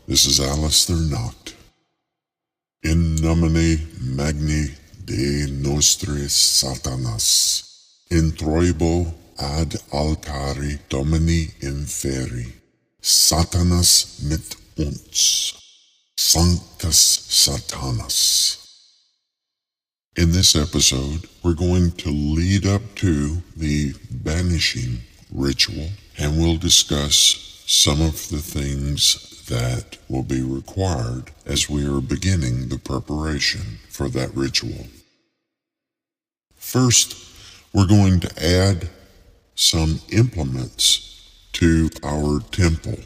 This is Aleister Nacht. In nomine magni Dei nostris Satanas, introibo ad altari Domini inferi, Satanas mit uns, Sanctus Satanas. In this episode, we're going to lead up to the Banishing ritual, and we'll discuss some of the things that will be required as we are beginning the preparation for that ritual. First, we're going to add some implements to our temple.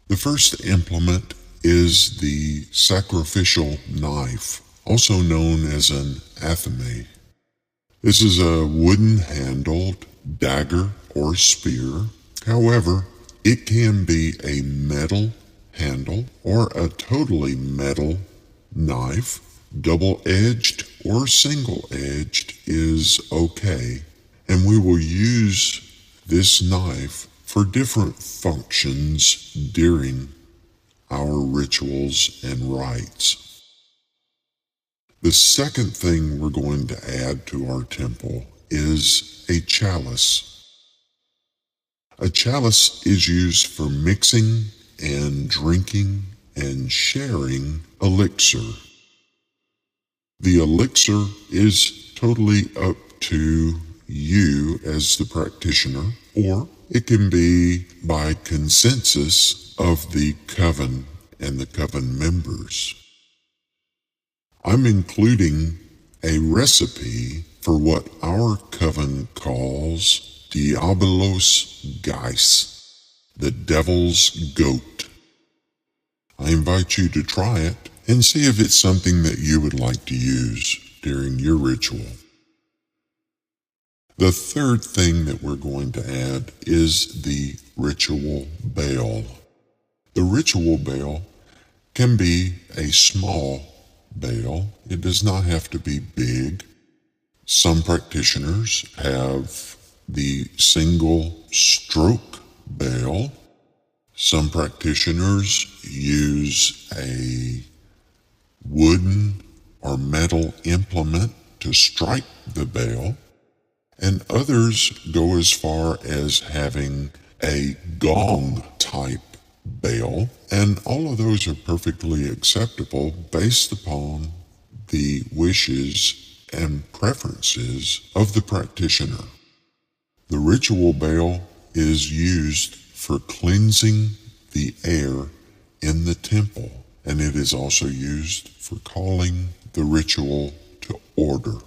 The first implement is the sacrificial knife, also known as an athame. This is a wooden-handled dagger or spear. However, it can be a metal handle or a totally metal knife. Double-edged or single-edged is okay, and we will use this knife for different functions during our rituals and rites. The second thing we're going to add to our temple is a chalice. A chalice is used for mixing and drinking and sharing elixir. The elixir is totally up to you as the practitioner, or it can be by consensus of the coven and the coven members. I'm including a recipe for what our coven calls Diabolus Geiss, the devil's goat. I invite you to try it and see if it's something that you would like to use during your ritual. The third thing that we're going to add is the ritual bell. The ritual bell can be a small bell. It does not have to be big. Some practitioners have the single stroke bell. Some practitioners use a wooden or metal implement to strike the bell, and others go as far as having a gong type bell, and all of those are perfectly acceptable based upon the wishes and preferences of the practitioner. The ritual bell is used for cleansing the air in the temple, and it is also used for calling the ritual to order.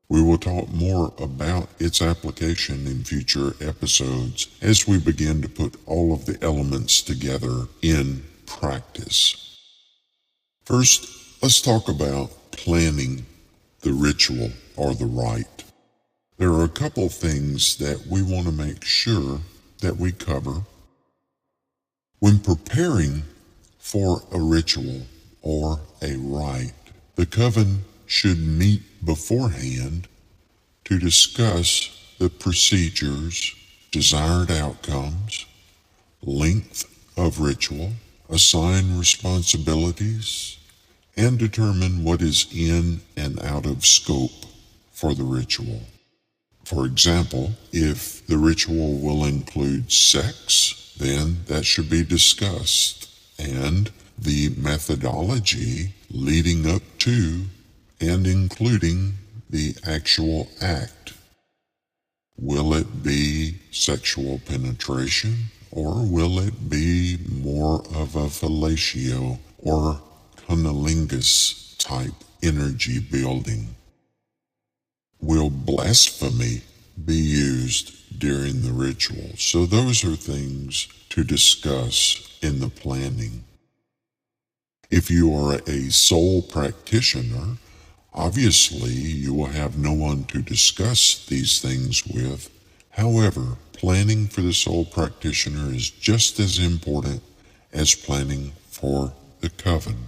We will talk more about its application in future episodes as we begin to put all of the elements together in practice. First, let's talk about planning the ritual or the rite. There are a couple things that we want to make sure that we cover. When preparing for a ritual or a rite, the coven should meet beforehand to discuss the procedures, desired outcomes, length of ritual, assign responsibilities, and determine what is in and out of scope for the ritual. For example, if the ritual will include sex, then that should be discussed, and the methodology leading up to and including the actual act. Will it be sexual penetration, or will it be more of a fellatio or cunnilingus type energy building? Will blasphemy be used during the ritual? So those are things to discuss in the planning. If you are a sole practitioner, obviously you will have no one to discuss these things with. However, planning for the sole practitioner is just as important as planning for the coven.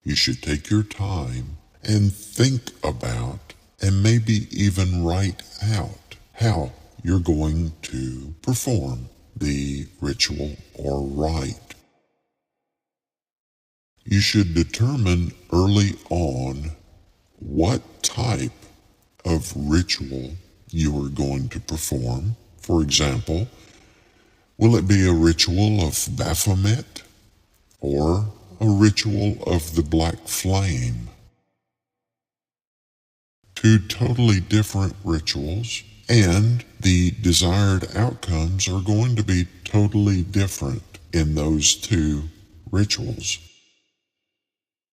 You should take your time and think about and maybe even write out how you're going to perform the ritual or rite. You should determine early on what type of ritual you are going to perform. For example, will it be a ritual of Baphomet or a ritual of the Black Flame? Two totally different rituals, and the desired outcomes are going to be totally different in those two rituals.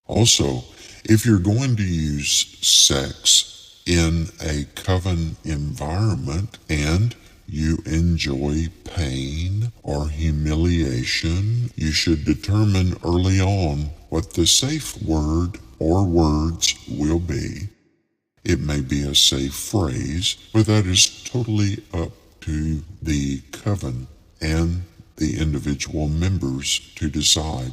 Also, if you're going to use sex in a coven environment and you enjoy pain or humiliation, you should determine early on what the safe word or words will be. It may be a safe phrase, but that is totally up to the coven and the individual members to decide.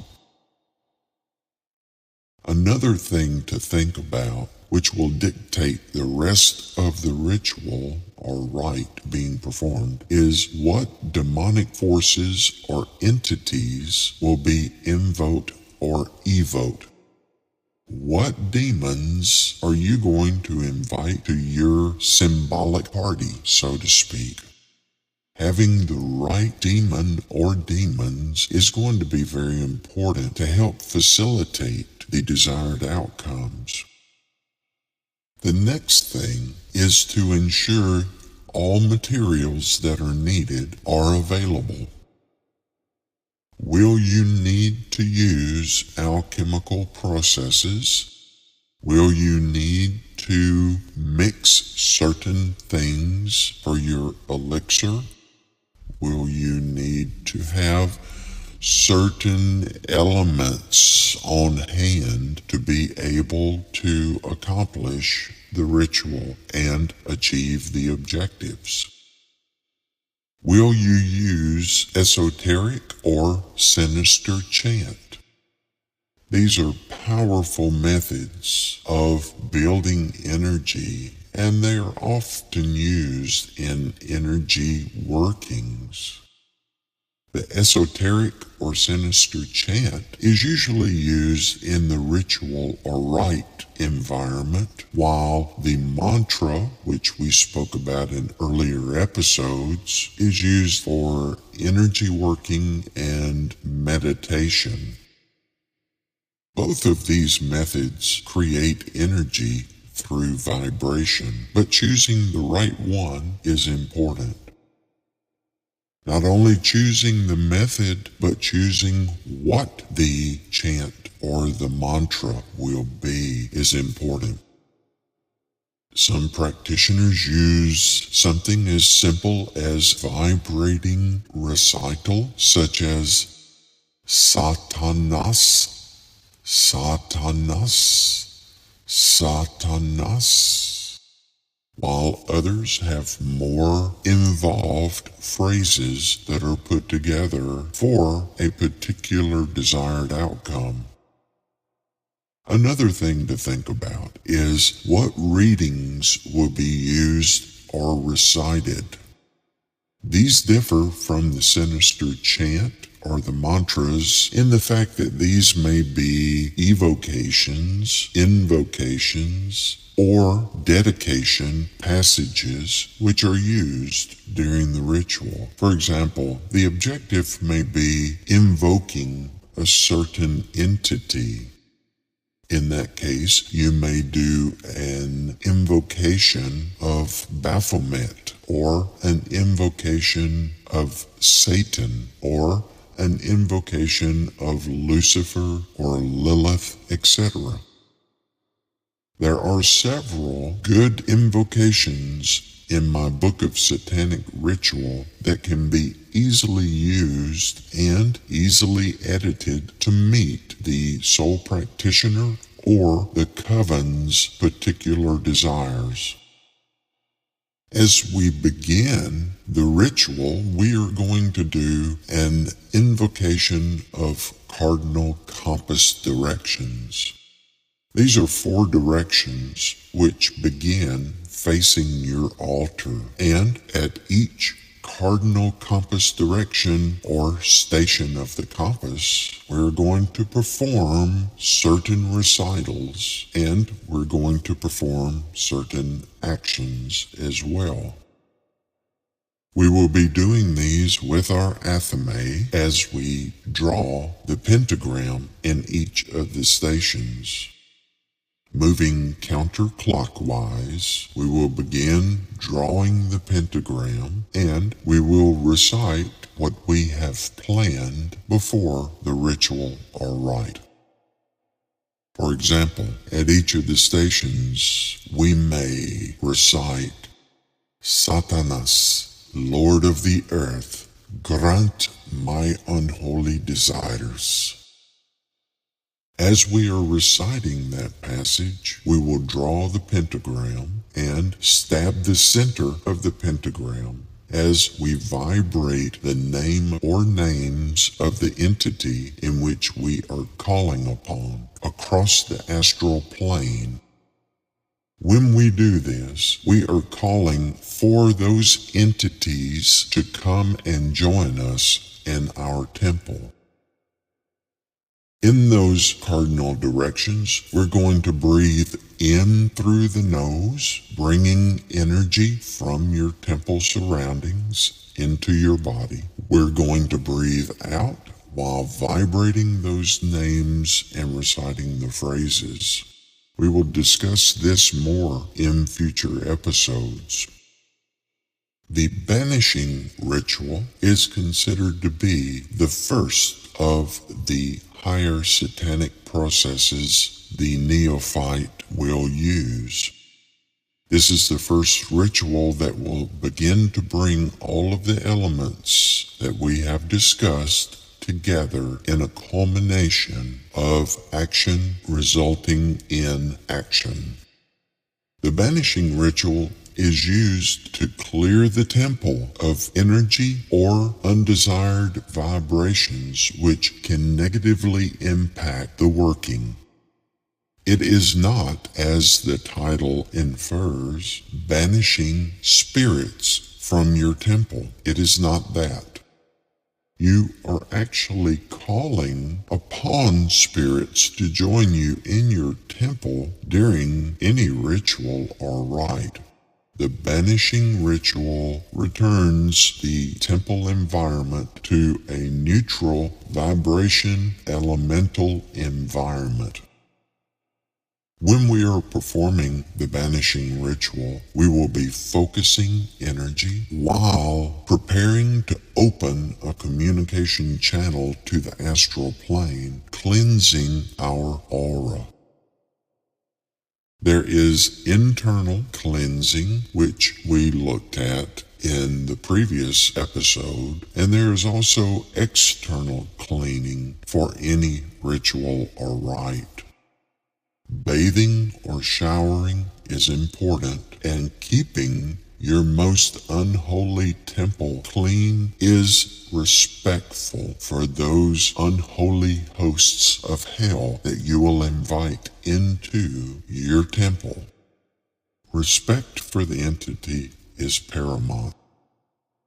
Another thing to think about, which will dictate the rest of the ritual or rite being performed, is what demonic forces or entities will be invoked or evoked. What demons are you going to invite to your symbolic party, so to speak? Having the right demon or demons is going to be very important to help facilitate the desired outcomes. The next thing is to ensure all materials that are needed are available. Will you need to use alchemical processes? Will you need to mix certain things for your elixir? Will you need to have certain elements on hand to be able to accomplish the ritual and achieve the objectives? Will you use esoteric or sinister chant? These are powerful methods of building energy, and they are often used in energy workings. The esoteric or sinister chant is usually used in the ritual or rite environment, while the mantra, which we spoke about in earlier episodes, is used for energy working and meditation. Both of these methods create energy through vibration, but choosing the right one is important. Not only choosing the method, but choosing what the chant or the mantra will be is important. Some practitioners use something as simple as vibrating recital, such as Satanas, Satanas, Satanas, while others have more involved phrases that are put together for a particular desired outcome. Another thing to think about is what readings will be used or recited. These differ from the sinister chant or the mantras in the fact that these may be evocations, invocations, or dedication passages which are used during the ritual. For example, the objective may be invoking a certain entity. In that case, you may do an invocation of Baphomet, or an invocation of Satan, or an invocation of Lucifer or Lilith, etc. There are several good invocations in my book of Satanic Ritual that can be easily used and easily edited to meet the soul practitioner or the coven's particular desires. As we begin the ritual, we are going to do an invocation of Cardinal Compass directions. These are 4 directions which begin facing your altar, and at each Cardinal Compass direction or station of the compass, we're going to perform certain recitals and we're going to perform certain actions as well. We will be doing these with our athame as we draw the pentagram in each of the stations. Moving counterclockwise, we will begin drawing the pentagram and we will recite what we have planned before the ritual or rite. For example, at each of the stations, we may recite, Satanas, Lord of the earth, grant my unholy desires. As we are reciting that passage, we will draw the pentagram and stab the center of the pentagram as we vibrate the name or names of the entity in which we are calling upon across the astral plane. When we do this, we are calling for those entities to come and join us in our temple. In those cardinal directions, we're going to breathe in through the nose, bringing energy from your temple surroundings into your body. We're going to breathe out while vibrating those names and reciting the phrases. We will discuss this more in future episodes. The Banishing ritual is considered to be the first of the higher satanic processes the neophyte will use. This is the first ritual that will begin to bring all of the elements that we have discussed together in a culmination of action resulting in action. The Banishing ritual is used to clear the temple of energy or undesired vibrations which can negatively impact the working. It is not, as the title infers, banishing spirits from your temple. It is not that. You are actually calling upon spirits to join you in your temple during any ritual or rite. The Banishing ritual returns the temple environment to a neutral vibration elemental environment. When we are performing the Banishing ritual, we will be focusing energy while preparing to open a communication channel to the astral plane, cleansing our aura. There is internal cleansing, which we looked at in the previous episode, and there is also external cleaning for any ritual or rite. Bathing or showering is important, and keeping your most unholy temple clean is respectful for those unholy hosts of hell that you will invite into your temple. Respect for the entity is paramount.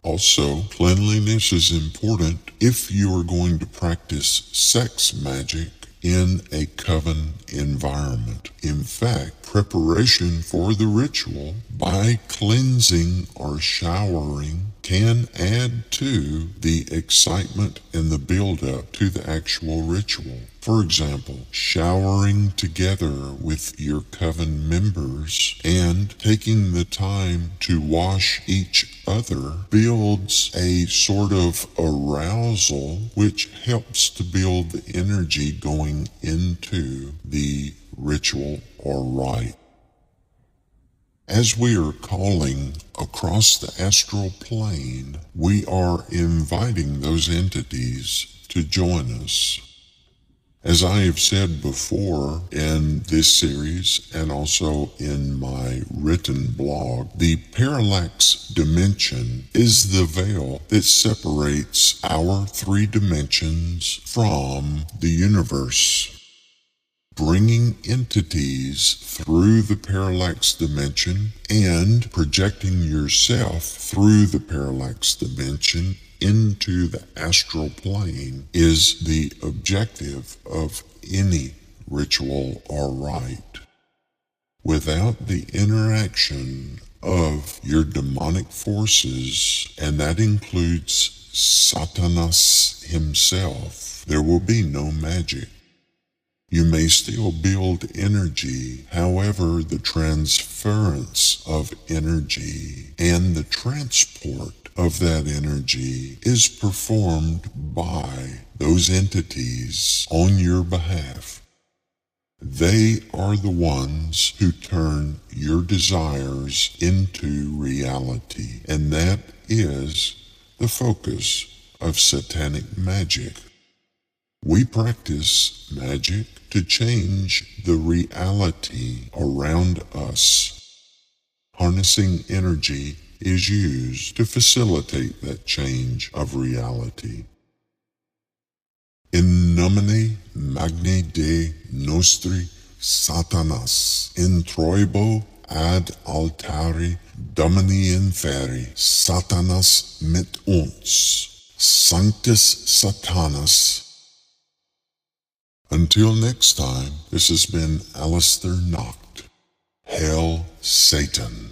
Also, cleanliness is important if you are going to practice sex magic in a coven environment. In fact, preparation for the ritual by cleansing or showering can add to the excitement and the build-up to the actual ritual. For example, showering together with your coven members and taking the time to wash each other builds a sort of arousal which helps to build the energy going into the ritual or rite. As we are calling across the astral plane, we are inviting those entities to join us. As I have said before in this series and also in my written blog, the parallax dimension is the veil that separates our three dimensions from the universe. bringing entities through the parallax dimension and projecting yourself through the parallax dimension into the astral plane is the objective of any ritual or rite. Without the interaction of your demonic forces, and that includes Satanas himself, there will be no magic. You may still build energy, however, the transference of energy and the transport of that energy is performed by those entities on your behalf. They are the ones who turn your desires into reality, and that is the focus of satanic magic. We practice magic to change the reality around us. Harnessing energy is used to facilitate that change of reality. In nomine magni Dei nostri Satanas, introibo ad altare Domini inferi, Satanas met uns, Sanctus Satanas. Until next time, this has been Aleister Nacht. Hail Satan.